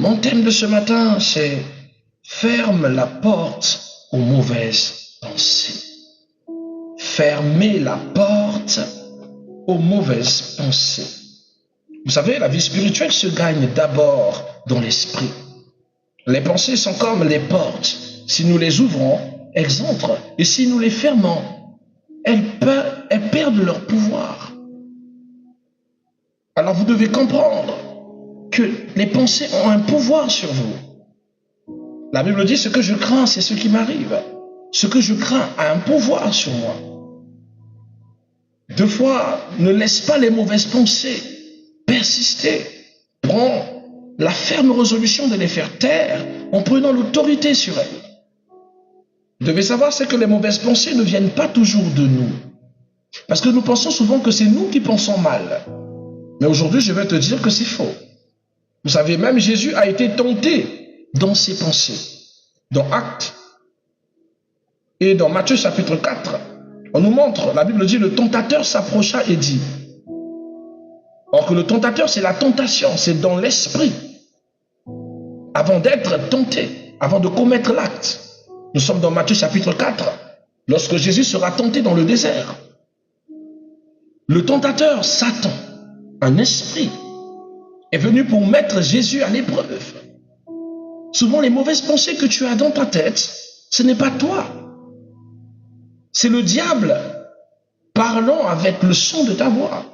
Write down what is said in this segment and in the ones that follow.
Mon thème de ce matin, c'est « Ferme la porte aux mauvaises pensées ». Fermez la porte aux mauvaises pensées. Vous savez, la vie spirituelle se gagne d'abord dans l'esprit. Les pensées sont comme les portes. Si nous les ouvrons, elles entrent. Et si nous les fermons, elles perdent leur pouvoir. Alors vous devez comprendre que les pensées ont un pouvoir sur vous. La Bible dit, ce que je crains, c'est ce qui m'arrive. Ce que je crains a un pouvoir sur moi. Deux fois, ne laisse pas les mauvaises pensées persister. Prends la ferme résolution de les faire taire en prenant l'autorité sur elles. Vous devez savoir, c'est que les mauvaises pensées ne viennent pas toujours de nous. Parce que nous pensons souvent que c'est nous qui pensons mal. Mais aujourd'hui, je vais te dire que c'est faux. Vous savez, même Jésus a été tenté dans ses pensées. Dans Actes et dans Matthieu chapitre 4, on nous montre, la Bible dit, le tentateur s'approcha et dit. Or que le tentateur, c'est la tentation, c'est dans l'esprit. Avant d'être tenté, avant de commettre l'acte. Nous sommes dans Matthieu chapitre 4, lorsque Jésus sera tenté dans le désert. Le tentateur, Satan, un esprit, est venu pour mettre Jésus à l'épreuve. Souvent, les mauvaises pensées que tu as dans ta tête, ce n'est pas toi. C'est le diable parlant avec le son de ta voix.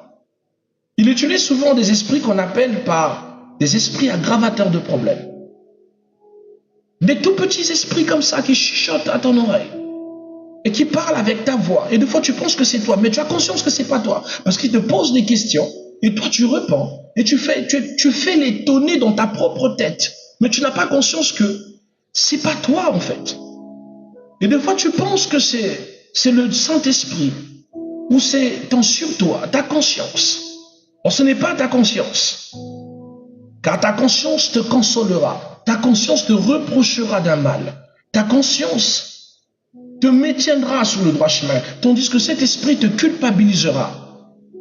Il utilise souvent des esprits qu'on appelle par des esprits aggravateurs de problèmes. Des tout petits esprits comme ça qui chuchotent à ton oreille et qui parlent avec ta voix. Et des fois, tu penses que c'est toi, mais tu as conscience que c'est pas toi. Parce qu'il te pose des questions et toi, tu réponds. Et tu fais l'étonner dans ta propre tête. Mais tu n'as pas conscience que c'est pas toi, en fait. Et des fois, tu penses que c'est le Saint-Esprit ou c'est ton sur-toi, ta conscience. Or, ce n'est pas ta conscience. Car ta conscience te consolera. Ta conscience te reprochera d'un mal. Ta conscience te maintiendra sur le droit chemin. Tandis que cet esprit te culpabilisera.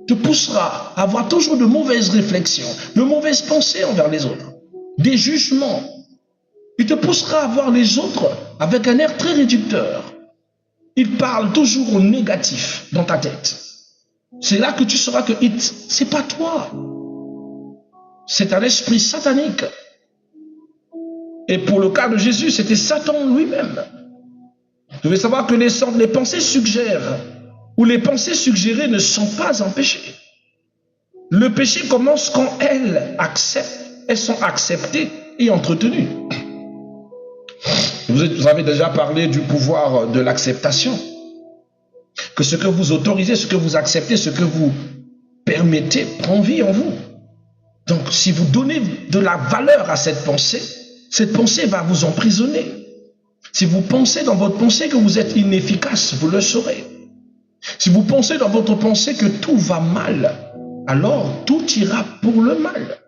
Te poussera à avoir toujours de mauvaises réflexions, de mauvaises pensées envers les autres. Des jugements. Il te poussera à voir les autres avec un air très réducteur. Il parle toujours au négatif dans ta tête. C'est là que tu sauras que c'est pas toi. C'est un esprit satanique. Et pour le cas de Jésus, c'était Satan lui-même. Vous devez savoir que les pensées suggèrent ou les pensées suggérées ne sont pas un péché. Le péché commence quand elles sont acceptées et entretenues. Vous avez déjà parlé du pouvoir de l'acceptation. Que ce que vous autorisez, ce que vous acceptez, ce que vous permettez prend vie en vous. Donc, si vous donnez de la valeur à cette pensée va vous emprisonner. Si vous pensez dans votre pensée que vous êtes inefficace, vous le saurez. Si vous pensez dans votre pensée que tout va mal, alors tout ira pour le mal.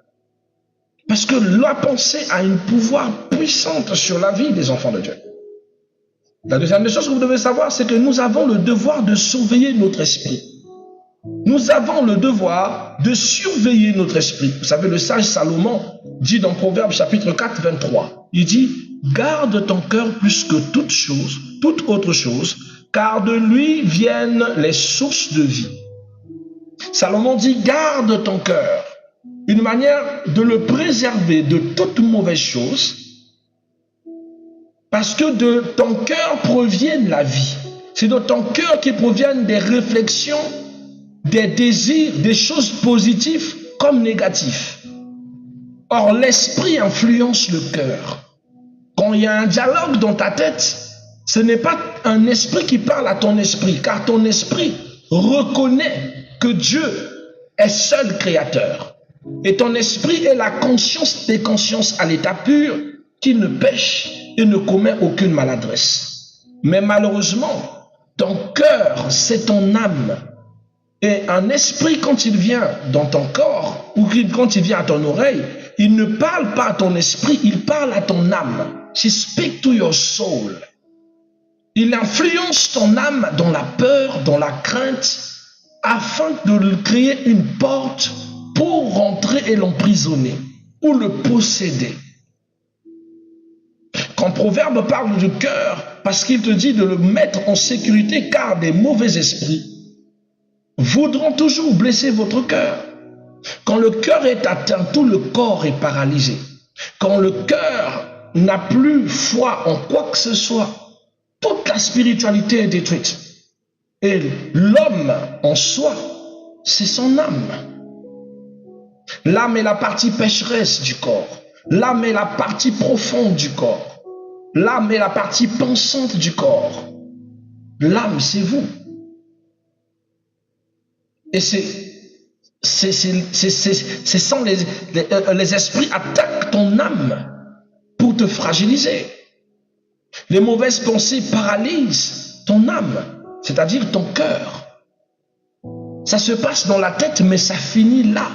Parce que la pensée a un pouvoir puissant sur la vie des enfants de Dieu. La deuxième chose que vous devez savoir, c'est que nous avons le devoir de surveiller notre esprit. Nous avons le devoir de surveiller notre esprit. Vous savez, le sage Salomon dit dans Proverbes chapitre 4, 23, il dit « Garde ton cœur plus que toute autre chose, car de lui viennent les sources de vie. » Salomon dit « Garde ton cœur ». Une manière de le préserver de toute mauvaise chose, parce que de ton cœur provient la vie. C'est de ton cœur qui proviennent des réflexions, des désirs, des choses positives comme négatives. Or, l'esprit influence le cœur. Quand il y a un dialogue dans ta tête, ce n'est pas un esprit qui parle à ton esprit, car ton esprit reconnaît que Dieu est seul créateur. Et ton esprit est la conscience des consciences à l'état pur qui ne pêche et ne commet aucune maladresse. Mais malheureusement, ton cœur, c'est ton âme. Et un esprit, quand il vient dans ton corps ou quand il vient à ton oreille, il ne parle pas à ton esprit, il parle à ton âme. He speaks to your soul. Il influence ton âme dans la peur, dans la crainte, afin de créer une porte pour rentrer et l'emprisonner ou le posséder. En Proverbe parle du cœur parce qu'il te dit de le mettre en sécurité car des mauvais esprits voudront toujours blesser votre cœur. Quand le cœur est atteint, tout le corps est paralysé. Quand le cœur n'a plus foi en quoi que ce soit, toute la spiritualité est détruite. Et l'homme en soi, c'est son âme. L'âme est la partie pécheresse du corps. L'âme est la partie profonde du corps. L'âme est la partie pensante du corps. L'âme, c'est vous. Et c'est sans les esprits attaquent ton âme pour te fragiliser. Les mauvaises pensées paralysent ton âme, c'est-à-dire ton cœur. Ça se passe dans la tête, mais ça finit là.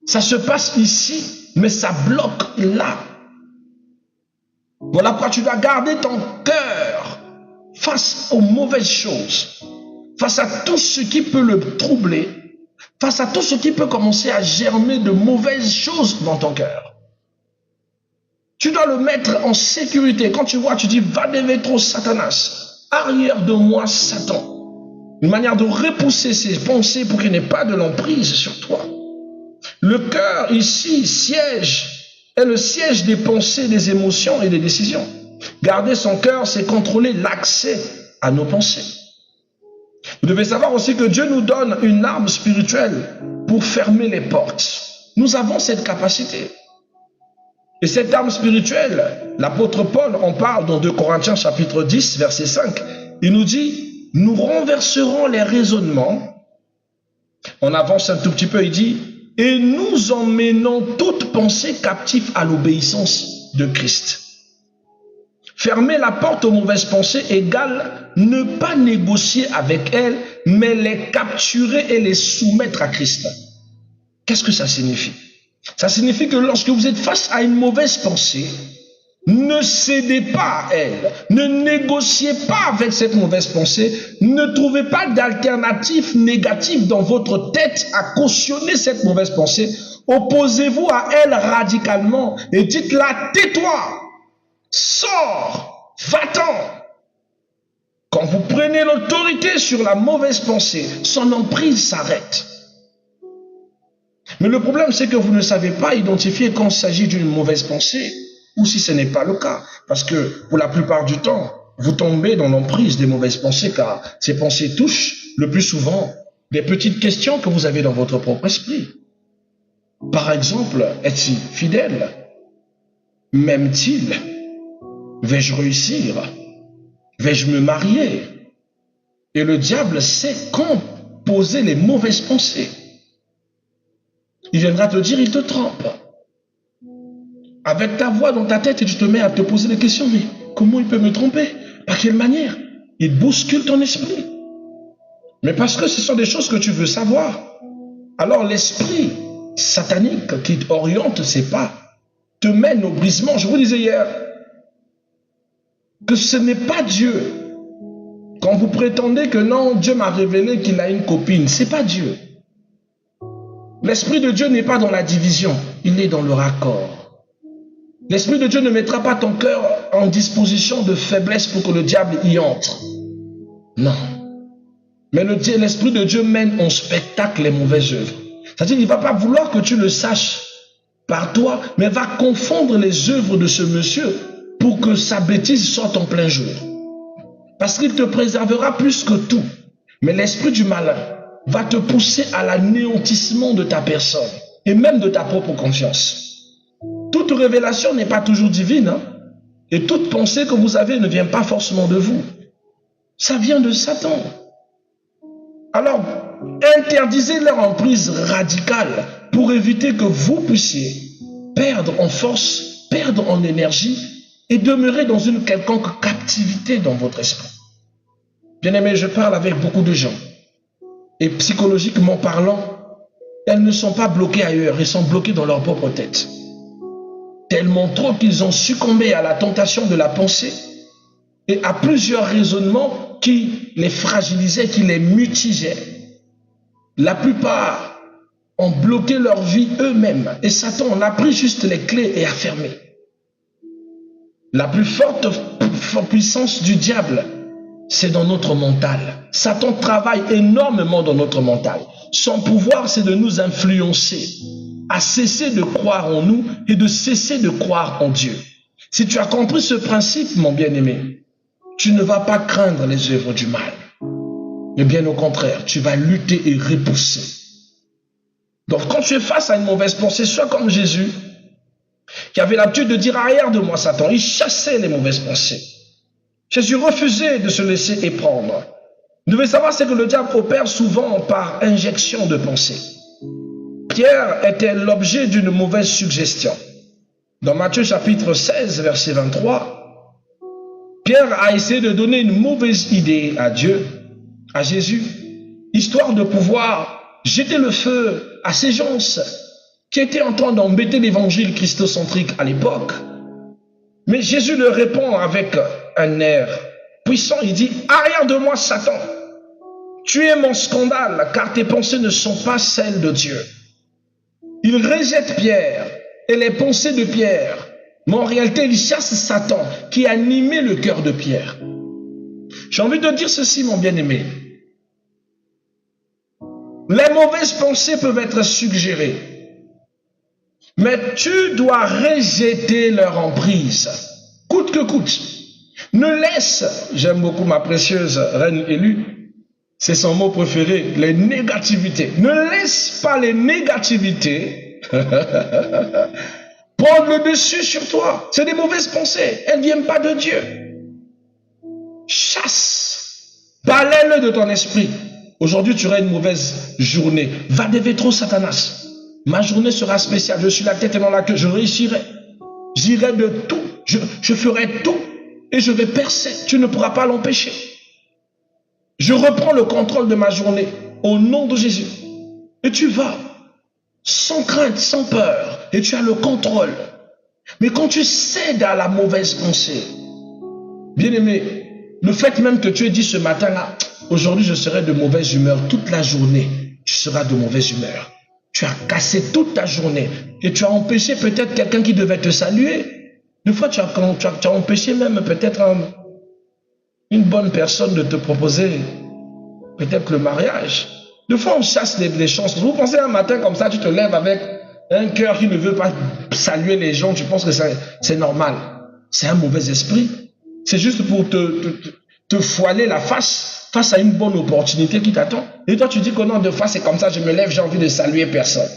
Ça se passe ici, mais ça bloque là. Voilà pourquoi tu dois garder ton cœur face aux mauvaises choses, face à tout ce qui peut le troubler, face à tout ce qui peut commencer à germer de mauvaises choses dans ton cœur. Tu dois le mettre en sécurité. Quand tu vois, tu dis, va trop Satanas, arrière de moi Satan. Une manière de repousser ses pensées pour qu'il n'ait pas de l'emprise sur toi. Le cœur ici est le siège des pensées, des émotions et des décisions. Garder son cœur, c'est contrôler l'accès à nos pensées. Vous devez savoir aussi que Dieu nous donne une arme spirituelle pour fermer les portes. Nous avons cette capacité. Et cette arme spirituelle, l'apôtre Paul en parle dans 2 Corinthiens chapitre 10, verset 5. Il nous dit, nous renverserons les raisonnements. On avance un tout petit peu, il dit, et nous emmenons toute pensée captive à l'obéissance de Christ. Fermer la porte aux mauvaises pensées égale ne pas négocier avec elles, mais les capturer et les soumettre à Christ. Qu'est-ce que ça signifie? Ça signifie que lorsque vous êtes face à une mauvaise pensée, ne cédez pas à elle, ne négociez pas avec cette mauvaise pensée, ne trouvez pas d'alternative négative dans votre tête à cautionner cette mauvaise pensée. Opposez-vous à elle radicalement et dites-la, tais-toi, sors, va-t'en. Quand vous prenez l'autorité sur la mauvaise pensée, son emprise s'arrête. Mais le problème, c'est que vous ne savez pas identifier quand il s'agit d'une mauvaise pensée ou si ce n'est pas le cas. Parce que pour la plupart du temps, vous tombez dans l'emprise des mauvaises pensées car ces pensées touchent le plus souvent des petites questions que vous avez dans votre propre esprit. Par exemple, est-il fidèle? M'aime-t-il? Vais-je réussir? Vais-je me marier? Et le diable sait quand poser les mauvaises pensées. Il viendra te dire, il te trompe. Avec ta voix dans ta tête et tu te mets à te poser des questions. Mais comment il peut me tromper? Par quelle manière? Il bouscule ton esprit. Mais parce que ce sont des choses que tu veux savoir. Alors l'esprit satanique qui oriente ses pas te mène au brisement. Je vous disais hier que ce n'est pas Dieu. Quand vous prétendez que non, Dieu m'a révélé qu'il a une copine, ce n'est pas Dieu. L'Esprit de Dieu n'est pas dans la division, il est dans le raccord. L'Esprit de Dieu ne mettra pas ton cœur en disposition de faiblesse pour que le diable y entre. Non. Mais l'Esprit de Dieu mène en spectacle les mauvaises œuvres. C'est-à-dire qu'il ne va pas vouloir que tu le saches par toi, mais va confondre les œuvres de ce monsieur pour que sa bêtise sorte en plein jour. Parce qu'il te préservera plus que tout. Mais l'esprit du malin va te pousser à l'anéantissement de ta personne et même de ta propre confiance. Toute révélation n'est pas toujours divine, hein? Et toute pensée que vous avez ne vient pas forcément de vous. Ça vient de Satan. Alors, interdisez leur emprise radicale pour éviter que vous puissiez perdre en force, perdre en énergie et demeurer dans une quelconque captivité dans votre esprit. Bien-aimé, je parle avec beaucoup de gens. Et psychologiquement parlant, elles ne sont pas bloquées ailleurs, elles sont bloquées dans leur propre tête. Tellement trop qu'ils ont succombé à la tentation de la pensée et à plusieurs raisonnements qui les fragilisaient, qui les mutigeaient. La plupart ont bloqué leur vie eux-mêmes et Satan en a pris juste les clés et a fermé. La plus forte puissance du diable, c'est dans notre mental. Satan travaille énormément dans notre mental. Son pouvoir, c'est de nous influencer à cesser de croire en nous et de cesser de croire en Dieu. Si tu as compris ce principe, mon bien-aimé, tu ne vas pas craindre les œuvres du mal. Mais bien au contraire, tu vas lutter et repousser. Donc quand tu es face à une mauvaise pensée, sois comme Jésus, qui avait l'habitude de dire arrière de moi Satan. Il chassait les mauvaises pensées. Jésus refusait de se laisser éprendre. Vous devez savoir, c'est que le diable opère souvent par injection de pensée. Pierre était l'objet d'une mauvaise suggestion. Dans Matthieu chapitre 16, verset 23, Pierre a essayé de donner une mauvaise idée à Dieu, à Jésus, histoire de pouvoir jeter le feu à ces gens qui étaient en train d'embêter l'évangile christocentrique à l'époque. Mais Jésus leur répond avec un air puissant, il dit « Arrière de moi, Satan, tu es mon scandale, car tes pensées ne sont pas celles de Dieu. » Il rejette Pierre et les pensées de Pierre, mais en réalité, il chasse Satan qui animait le cœur de Pierre. J'ai envie de dire ceci, mon bien-aimé. Les mauvaises pensées peuvent être suggérées, mais tu dois rejeter leur emprise, coûte que coûte. Ne laisse, j'aime beaucoup ma précieuse reine élue, c'est son mot préféré, les négativités. Ne laisse pas les négativités prendre le dessus sur toi. C'est des mauvaises pensées, elles ne viennent pas de Dieu. Chasse, balai-le de ton esprit. Aujourd'hui, tu auras une mauvaise journée. Va des vétros, Satanas. Ma journée sera spéciale. Je suis la tête et non la queue. Je réussirai. J'irai de tout. Je ferai tout. Et je vais percer. Tu ne pourras pas l'empêcher. Je reprends le contrôle de ma journée. Au nom de Jésus. Et tu vas. Sans crainte, sans peur. Et tu as le contrôle. Mais quand tu cèdes à la mauvaise pensée, bien-aimé, le fait même que tu aies dit ce matin-là, aujourd'hui je serai de mauvaise humeur toute la journée, tu seras de mauvaise humeur. Tu as cassé toute ta journée et tu as empêché peut-être quelqu'un qui devait te saluer. Des fois, tu as empêché même peut-être une bonne personne de te proposer peut-être le mariage. Des fois, on chasse les chances. Vous pensez un matin comme ça, tu te lèves avec un cœur qui ne veut pas saluer les gens, tu penses que c'est normal. C'est un mauvais esprit. C'est juste pour te foiler la face à une bonne opportunité qui t'attend. Et toi, tu dis que non, deux fois c'est comme ça, je me lève, j'ai envie de saluer personne.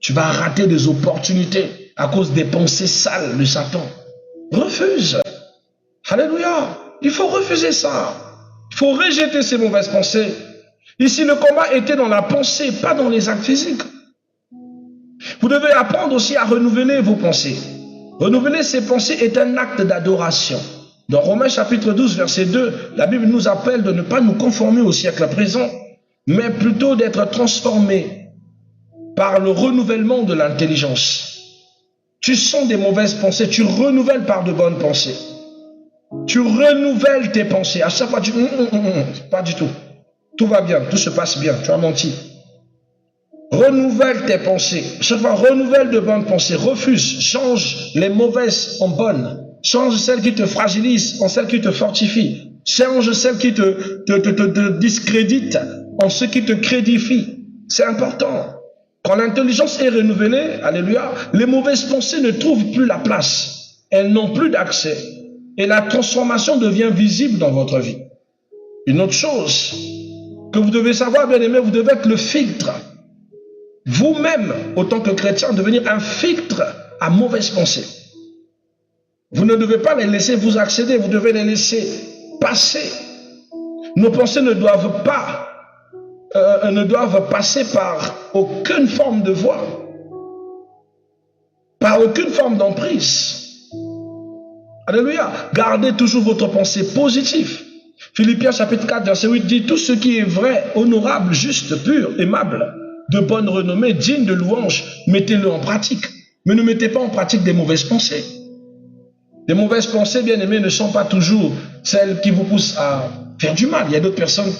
Tu vas rater des opportunités à cause des pensées sales de Satan. Refuse. Alléluia. Il faut refuser ça. Il faut rejeter ces mauvaises pensées. Ici, le combat était dans la pensée, pas dans les actes physiques. Vous devez apprendre aussi à renouveler vos pensées. Renouveler ses pensées est un acte d'adoration. Dans Romains chapitre 12, verset 2, la Bible nous appelle de ne pas nous conformer au siècle présent, mais plutôt d'être transformés par le renouvellement de l'intelligence. Tu sens des mauvaises pensées, tu renouvelles par de bonnes pensées. Tu renouvelles tes pensées. À chaque fois, pas du tout. Tout va bien, tout se passe bien, tu as menti. Renouvelle tes pensées. Chaque fois, renouvelle de bonnes pensées. Refuse, change les mauvaises en bonnes. Change celles qui te fragilisent en celles qui te fortifient. Change celles qui te discréditent en ce qui te crédifie. C'est important. Quand l'intelligence est renouvelée, alléluia, les mauvaises pensées ne trouvent plus la place. Elles n'ont plus d'accès. Et la transformation devient visible dans votre vie. Une autre chose que vous devez savoir, bien aimé, vous devez être le filtre. Vous-même, autant que chrétien, devenir un filtre à mauvaises pensées. Vous ne devez pas les laisser vous accéder, vous devez les laisser passer. Nos pensées ne doivent passer par aucune forme de voie, par aucune forme d'emprise. Alléluia. Gardez toujours votre pensée positive. Philippiens chapitre 4, verset 8 dit « Tout ce qui est vrai, honorable, juste, pur, aimable, de bonne renommée, digne de louange, mettez-le en pratique. » Mais ne mettez pas en pratique des mauvaises pensées. Les mauvaises pensées, bien aimées, ne sont pas toujours celles qui vous poussent à faire du mal. Il y a d'autres personnes,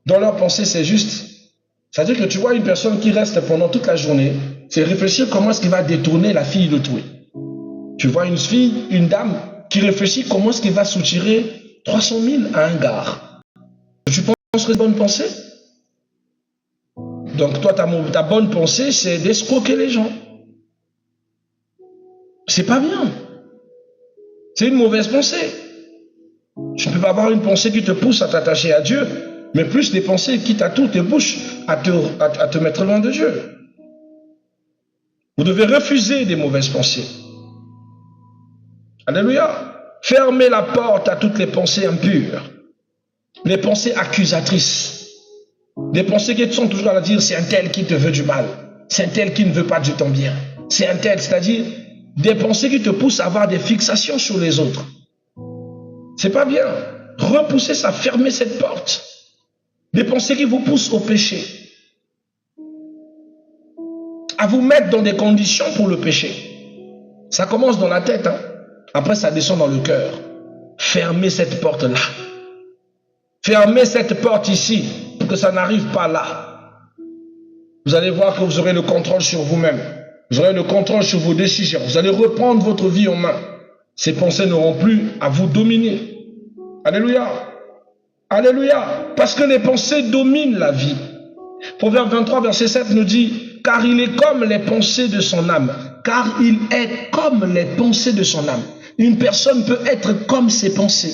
dont leur pensée, c'est juste. C'est-à-dire que tu vois une personne qui reste pendant toute la journée, c'est réfléchir comment est-ce qu'il va détourner la fille d'autrui. Tu vois une fille, une dame qui réfléchit comment est-ce qu'il va soutirer 300 000 à un gars. Tu penses que c'est une bonne pensée? Donc toi, ta bonne pensée, c'est d'escroquer les gens. C'est pas bien. C'est une mauvaise pensée. Tu ne peux pas avoir une pensée qui te pousse à t'attacher à Dieu, mais plus des pensées qui t'attouent tes bouches à te mettre loin de Dieu. Vous devez refuser des mauvaises pensées. Alléluia. Fermez la porte à toutes les pensées impures, les pensées accusatrices, des pensées qui sont toujours à dire c'est un tel qui te veut du mal, c'est un tel qui ne veut pas du ton bien, c'est un tel, c'est-à-dire des pensées qui te poussent à avoir des fixations sur les autres. C'est pas bien. Repoussez ça, fermez cette porte. Des pensées qui vous poussent au péché, à vous mettre dans des conditions pour le péché. Ça commence dans la tête, hein. Après ça descend dans le cœur. Fermez cette porte-là. Fermez cette porte ici pour que ça n'arrive pas là. Vous allez voir que vous aurez le contrôle sur vous-même. Vous aurez le contrôle sur vos décisions. Vous allez reprendre votre vie en main. Ces pensées n'auront plus à vous dominer. Alléluia. Alléluia. Parce que les pensées dominent la vie. Proverbe 23, verset 7 nous dit, car il est comme les pensées de son âme. Car il est comme les pensées de son âme. Une personne peut être comme ses pensées.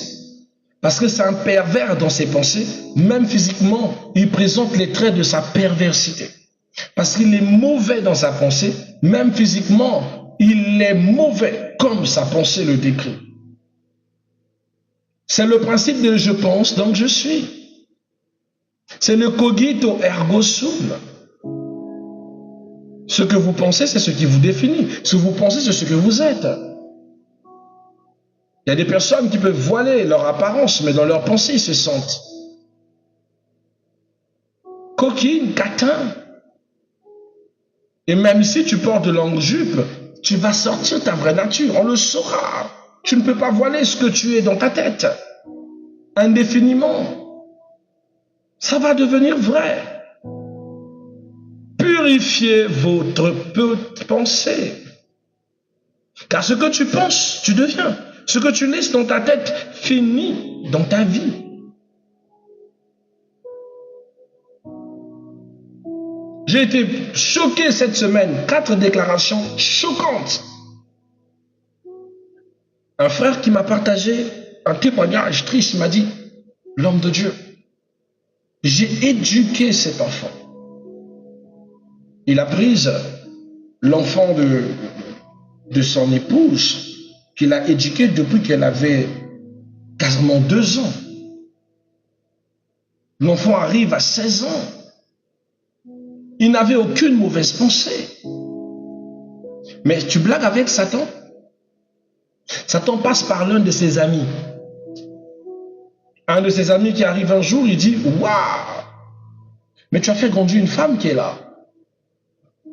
Parce que c'est un pervers dans ses pensées. Même physiquement, il présente les traits de sa perversité. Parce qu'il est mauvais dans sa pensée. Même physiquement, il est mauvais comme sa pensée le décrit. C'est le principe de je pense, donc je suis. C'est le cogito ergo sum. Ce que vous pensez, c'est ce qui vous définit. Ce que vous pensez, c'est ce que vous êtes. Il y a des personnes qui peuvent voiler leur apparence, mais dans leur pensée, ils se sentent coquines, catins. Et même si tu portes de longues jupes, tu vas sortir ta vraie nature. On le saura. Tu ne peux pas voiler ce que tu es dans ta tête. Indéfiniment. Ça va devenir vrai. Purifiez votre pensée. Car ce que tu penses, tu deviens. Ce que tu laisses dans ta tête finit dans ta vie. J'ai été choqué cette semaine. 4 déclarations choquantes. Un frère qui m'a partagé un témoignage triste, il m'a dit, l'homme de Dieu, j'ai éduqué cet enfant. Il a pris l'enfant de son épouse, qu'il a éduqué depuis qu'elle avait quasiment 2 ans. L'enfant arrive à 16 ans. Il n'avait aucune mauvaise pensée. Mais tu blagues avec Satan? Satan passe par l'un de ses amis. Un de ses amis qui arrive un jour, il dit, waouh, mais tu as fait grandir une femme qui est là.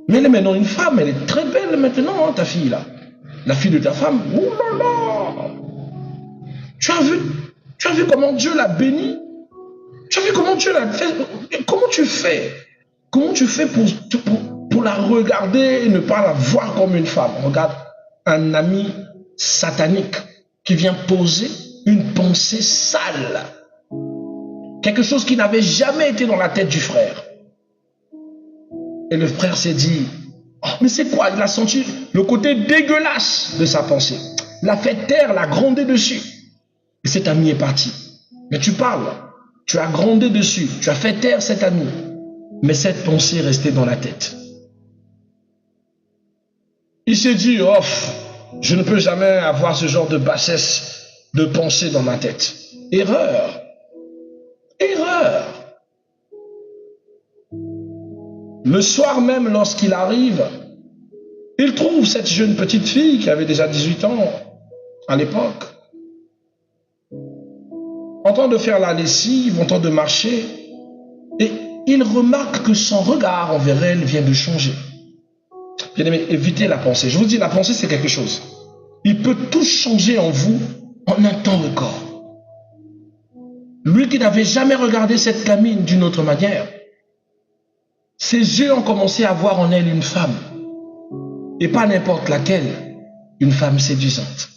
Mais elle est maintenant une femme, elle est très belle maintenant, hein, ta fille là. La fille de ta femme, oh là là. Tu as vu comment Dieu l'a bénie? Tu as vu comment Dieu l'a fait? Comment tu fais? Comment tu fais pour la regarder et ne pas la voir comme une femme? Regarde, un ami satanique qui vient poser une pensée sale. Quelque chose qui n'avait jamais été dans la tête du frère. Et le frère s'est dit, oh, mais c'est quoi? Il a senti le côté dégueulasse de sa pensée. L'a fait taire, l'a grondé dessus. Et cet ami est parti. Mais tu parles, tu as grondé dessus, tu as fait taire cet ami. Mais cette pensée est restée dans la tête. Il s'est dit, oh, je ne peux jamais avoir ce genre de bassesse de pensée dans ma tête. Erreur. Erreur. Le soir même, lorsqu'il arrive, il trouve cette jeune petite fille qui avait déjà 18 ans à l'époque, en train de faire la lessive, en train de marcher, et il remarque que son regard envers elle vient de changer. Bien aimé, évitez la pensée. Je vous dis, la pensée, c'est quelque chose. Il peut tout changer en vous en un temps record. Lui qui n'avait jamais regardé cette gamine d'une autre manière, ses yeux ont commencé à voir en elle une femme. Et pas n'importe laquelle. une femme séduisante.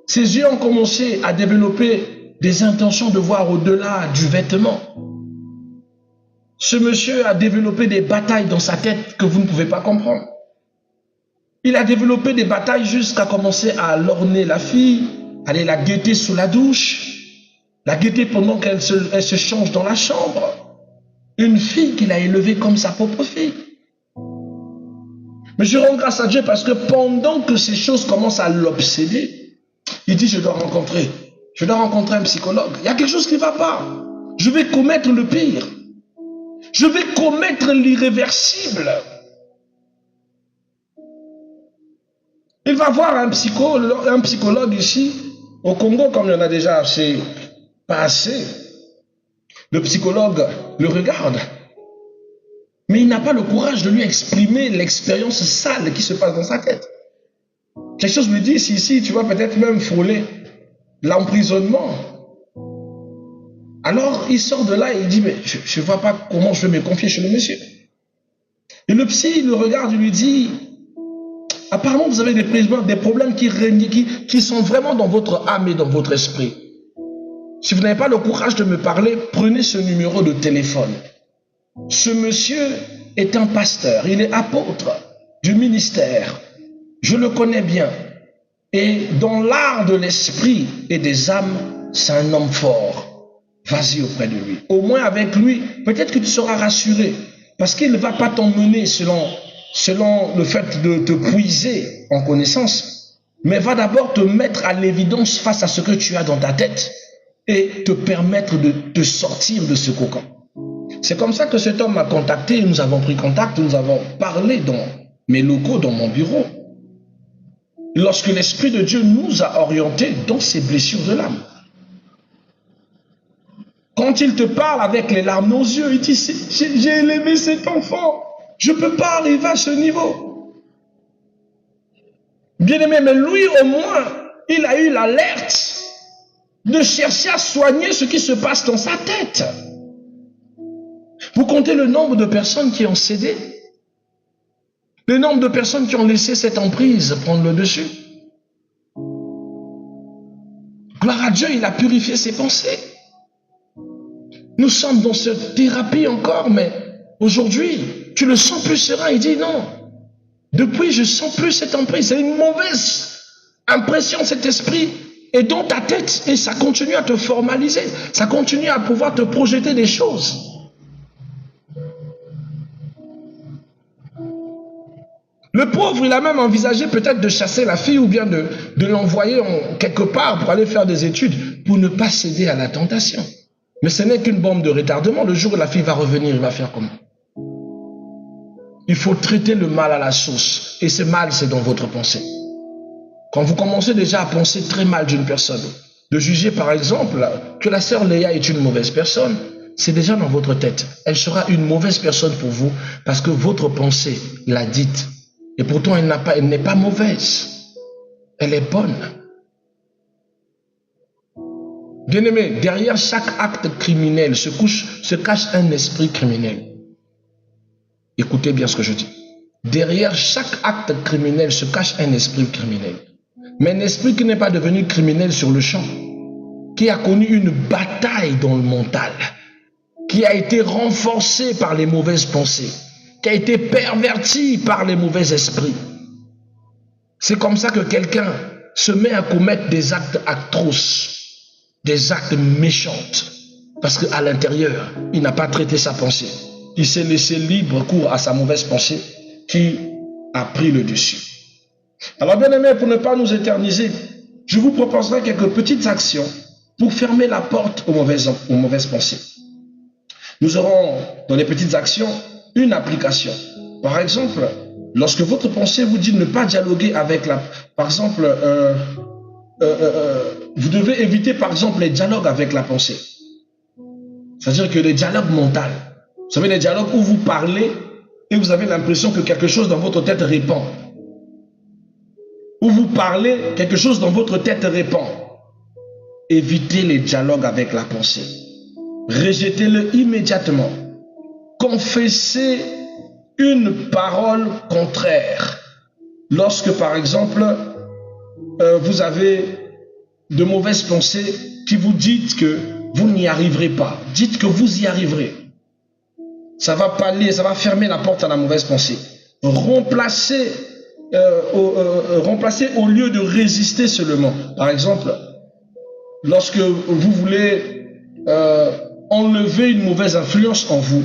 Ses yeux ont commencé à développer des intentions de voir au-delà du vêtement. Ce monsieur a développé des batailles dans sa tête que vous ne pouvez pas comprendre. Il a développé des batailles jusqu'à commencer à lorgner la fille, aller la guetter sous la douche, la guetter pendant qu'elle se change dans la chambre. Une fille qu'il a élevée comme sa propre fille. Mais je rends grâce à Dieu parce que pendant que ces choses commencent à l'obséder, il dit je dois rencontrer un psychologue. Il y a quelque chose qui ne va pas. Je vais commettre le pire. Je vais commettre l'irréversible. Il va voir un psychologue ici, au Congo, comme il y en a déjà pas assez. Le psychologue le regarde. Mais il n'a pas le courage de lui exprimer l'expérience sale qui se passe dans sa tête. Quelque chose lui dit, si, tu vas peut-être même frôler l'emprisonnement. Alors, il sort de là et il dit, mais je ne vois pas comment je vais me confier chez le monsieur. Et le psy le regarde et lui dit, apparemment, vous avez des problèmes qui sont vraiment dans votre âme et dans votre esprit. Si vous n'avez pas le courage de me parler, prenez ce numéro de téléphone. Ce monsieur est un pasteur, il est apôtre du ministère. Je le connais bien. Et dans l'art de l'esprit et des âmes, c'est un homme fort. Vas-y auprès de lui. Au moins avec lui, peut-être que tu seras rassuré. Parce qu'il ne va pas t'emmener selon le fait de te puiser en connaissance, mais va d'abord te mettre à l'évidence face à ce que tu as dans ta tête et te permettre de te sortir de ce cocon. C'est comme ça que cet homme m'a contacté, nous avons pris contact, nous avons parlé dans mes locaux, dans mon bureau. Lorsque l'Esprit de Dieu nous a orientés dans ces blessures de l'âme. Quand il te parle avec les larmes aux yeux, il dit, j'ai élevé cet enfant, je ne peux pas arriver à ce niveau. Bien aimé, mais lui au moins, il a eu l'alerte de chercher à soigner ce qui se passe dans sa tête. Vous comptez le nombre de personnes qui ont cédé? Le nombre de personnes qui ont laissé cette emprise prendre le dessus? Gloire à Dieu, il a purifié ses pensées. Nous sommes dans cette thérapie encore, mais aujourd'hui, tu le sens plus serein. Il dit non. Depuis, je sens plus cette emprise. C'est une mauvaise impression, cet esprit est dans ta tête et ça continue à te formaliser. Ça continue à pouvoir te projeter des choses. Le pauvre, il a même envisagé peut-être de chasser la fille ou bien de l'envoyer quelque part pour aller faire des études pour ne pas céder à la tentation. Mais ce n'est qu'une bombe de retardement. Le jour où la fille va revenir, il va faire comment? Il faut traiter le mal à la source. Et ce mal, c'est dans votre pensée. Quand vous commencez déjà à penser très mal d'une personne, de juger par exemple que la sœur Léa est une mauvaise personne, c'est déjà dans votre tête. Elle sera une mauvaise personne pour vous parce que votre pensée l'a dite. Et pourtant, elle n'est pas mauvaise. Elle est bonne. Bien-aimé, derrière chaque acte criminel se cache un esprit criminel. Écoutez bien ce que je dis. Derrière chaque acte criminel se cache un esprit criminel. Mais un esprit qui n'est pas devenu criminel sur le champ, qui a connu une bataille dans le mental, qui a été renforcé par les mauvaises pensées, qui a été perverti par les mauvais esprits. C'est comme ça que quelqu'un se met à commettre des actes atroces, des actes méchants, parce qu'à l'intérieur, il n'a pas traité sa pensée. Il s'est laissé libre cours à sa mauvaise pensée qui a pris le dessus. Alors bien aimé, pour ne pas nous éterniser, je vous proposerai quelques petites actions pour fermer la porte aux mauvaises pensées. Nous aurons dans les petites actions une application. Par exemple, lorsque votre pensée vous dit de ne pas dialoguer avec par exemple, vous devez éviter par exemple les dialogues avec la pensée. C'est-à-dire que les dialogues mentaux. Vous savez, les dialogues où vous parlez et vous avez l'impression que quelque chose dans votre tête répond. Où vous parlez, quelque chose dans votre tête répond. Évitez les dialogues avec la pensée. Rejetez-le immédiatement. Confessez une parole contraire. lorsque par exemple, vous avez de mauvaises pensées qui vous dites que vous n'y arriverez pas. Dites que vous y arriverez. Ça va pallier, ça va fermer la porte à la mauvaise pensée. Remplacez au lieu de résister seulement. Par exemple, lorsque vous voulez enlever une mauvaise influence en vous,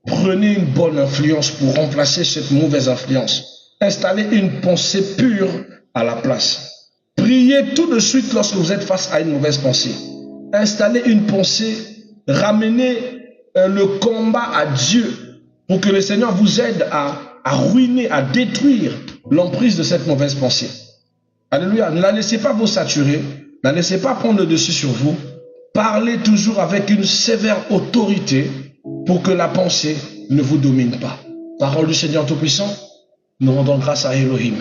prenez une bonne influence pour remplacer cette mauvaise influence. Installez une pensée pure à la place. Priez tout de suite lorsque vous êtes face à une mauvaise pensée. Installez une pensée, ramenez le combat à Dieu pour que le Seigneur vous aide à ruiner, à détruire l'emprise de cette mauvaise pensée. Alléluia. Ne la laissez pas vous saturer, ne la laissez pas prendre le dessus sur vous. Parlez toujours avec une sévère autorité pour que la pensée ne vous domine pas. Parole du Seigneur Tout-Puissant, nous rendons grâce à Elohim.